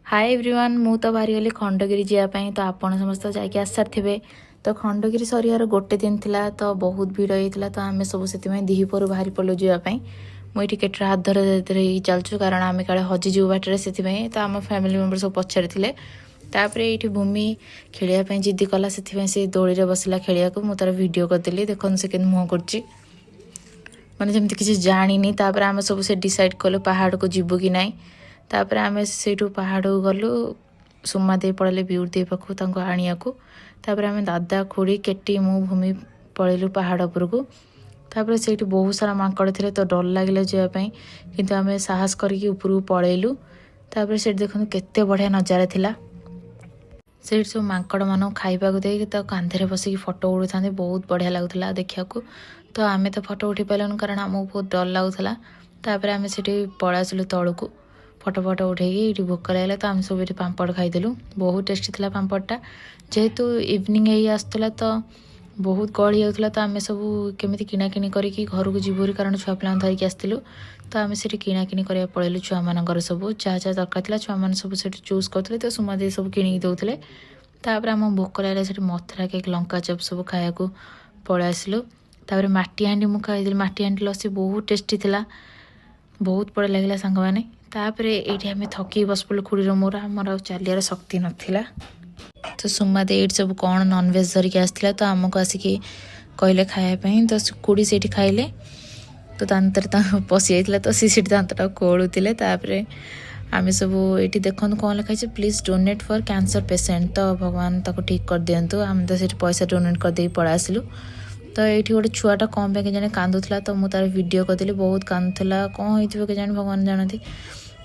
Hi everyone मु तो बाहरी गली खंडगिरी जावाई तो आपण समस्त जाकि आस सारे तो खंडगिरी सरियार गोटे दिन थिला तो बहुत भिड़ होता तो आम सब से दिहपर बाहरी पड़ू जावाई मुझे केटर हाथ धर धर चलचु कारण आम काले हजिजु बाटर से तो आम फैमिली मेम्बर सब पचारि थे तापर ये भूमि खेलियापाई जिद्दी कला से दोली बसला खेलिया को मुझे तार वीडियो करदेली देखो से मुँह कर माने जमती किसी जानी तापर आम सब से डिसाइड कलु पहाड़ को जीवु कि नाई तापर आम से पहाड़ को गलु सुमा दे पड़े ब्यूटी दे पाखु आनिया को तापर आम दादा खुड़ी केटी मु भूमि पलैलु पहाड़ उपर को तापर से बहुत सारा मांकड़ थे तो डर लगे जावाई किंतु आम साहस करके ऊपर पलैलु तापर से देखो केते बढ़िया नजारा थिला से सब मांकड़ मान खाइबा देख तो कांधे बसिक फटो उड़ू था बहुत बढ़िया लगुला देखा तो आम तो फटो उठी पार्लुन कारण आमको बहुत डर लगुला तापर आम से पलैसलु तौक फटो फटो उठे ये भोक लगे तो आम सब ये पापड़ खाईदेलु बहुत टेस्टी था पापड़टा जेहेतु इवनिंग आसला तो बहुत गहली होता तो आम सब केमी किणाकिणी करके घर को जीवरी कारण छुआ पिला धरिकी आसलु तो आम से किणाकिणी करा पलैलु छुआ मान सब जहाँ जहाँ दरकार था छुआ मैंने सब से चूज करते तो सुमा दे सब किणी दौले तापर आम भोक लगे से मथुरा केक लंका चप सब खाया पलि आसलु तापर माटी हांडी मु खाई माटी हांडी लसी बहुत टेस्टी थिला बहुत बड़ा लगे सांग मैंने तापर ये आम थकी बस पड़ू खुड़ी मोर आमर चलियार शक्ति नाला तो सुमा दे ये सब कौन नॉनवेज धरिकी आसला तो आमको आसिक कहले खायापाई तो खुड़ी से खाइले तो दांतर पशि जाता तो सी दांतटा खोलुले आम सब ये देखो कौन लिखाई please donate for cancer patient तो भगवान ताको ठीक कर दिंतु आम तो पैसा डोनेट करदे पड़ा आसलु तो ये गोटे छुआटा कौन पे जाने कांदुला तो मुझे तार वीडियो करदेली बहुत कांदुला कौन हो जाने भगवान जानती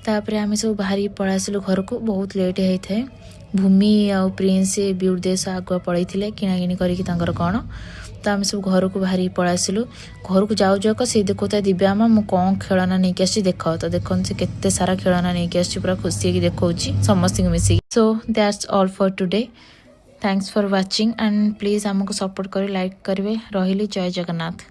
तापर आम सब बाहरी पड़ा आसलु घर को बहुत लेट होता है भूमि आ प्रिंस ब्यूटी देश आगुआ पड़े किणाकिणी करके कौन तो आम सब घर को बाहरी पड़ा आसलु घर को जाऊ जाक से देखा दिव्या माँ मुझे कौन खेलना नहीं आसी देख तो देखो से केते सारा खेलना नहीं आसी पूरा खुशी देखा समस्त music so that's all for today thanks for watching and please आमको सपोर्ट कर लाइक करेंगे रही जय जगन्नाथ।